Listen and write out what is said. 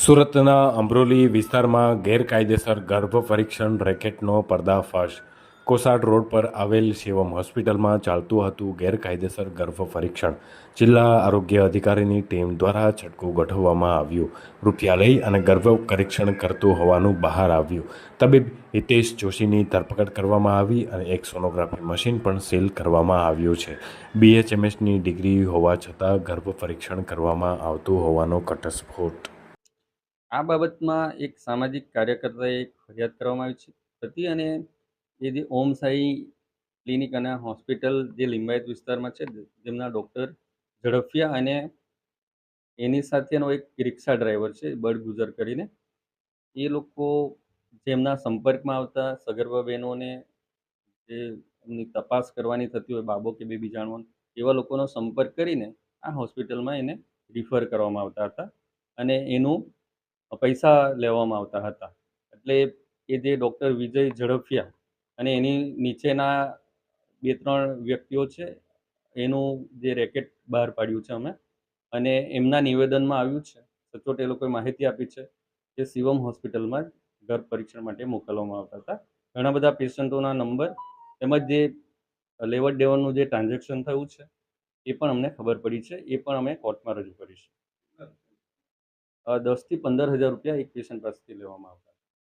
સુરતના અમરોલી વિસ્તારમાં ગેરકાયદેસર ગર્ભ પરીક્ષણ રેકેટનો પર્દાફાશ. કોસાડ રોડ પર આવેલ શિવમ હોસ્પિટલમાં ચાલતું હતું ગેરકાયદેસર ગર્ભ પરીક્ષણ. જિલ્લા આરોગ્ય અધિકારીની ટીમ દ્વારા છટકું ગોઠવવામાં આવ્યું. રૂપિયા લઈ અને ગર્ભ પરીક્ષણ કરતું હોવાનું બહાર આવ્યું. તબીબ હિતેશ જોશીની ધરપકડ કરવામાં આવી અને એક સોનોગ્રાફી મશીન પણ સીલ કરવામાં આવ્યું છે. BHMSની ડિગ્રી હોવા છતાં ગર્ભ પરીક્ષણ કરવામાં આવતું હોવાનો ઘટસ્ફોટ. આ બાબતમાં એક સામાજિક કાર્યકર્તાએ એક ફરિયાદ કરવામાં આવી હતી અને એ જે ઓમ સાઈ ક્લિનિક અને હોસ્પિટલ જે લિંબાયત વિસ્તારમાં છે જેમના ડૉક્ટર ઝડફિયા અને એની સાથેનો એક રિક્ષા ડ્રાઈવર છે બળગુજર કરીને, એ લોકો જેમના સંપર્કમાં આવતા સગર્ભા બહેનોને જે એમની તપાસ કરવાની થતી હોય, બાબો કે બેબી જાણવાનું, એવા લોકોનો સંપર્ક કરીને આ હોસ્પિટલમાં એને રિફર કરવામાં આવતા હતા અને એનું પૈસા લેવામાં આવતા હતા. એટલે એ જે ડૉક્ટર વિજય ઝડફિયા અને એની નીચેના 2-3 વ્યક્તિઓ છે, એનું જે રેકેટ બહાર પાડ્યું છે અમે, અને એમના નિવેદનમાં આવ્યું છે, સચોટ એ લોકોએ માહિતી આપી છે કે શિવમ હોસ્પિટલમાં ગર્ભ પરીક્ષણ માટે મોકલવામાં આવતા હતા. ઘણા બધા પેશન્ટોના નંબર તેમજ જે લેવડ દેવડનું જે ટ્રાન્ઝેક્શન થયું છે એ પણ અમને ખબર પડી છે. એ પણ અમે કોર્ટમાં રજૂ કરીશું. 10,000 થી 15,000 રૂપિયા એક પેશન્ટ પાસેથી લેવામાં આવતા.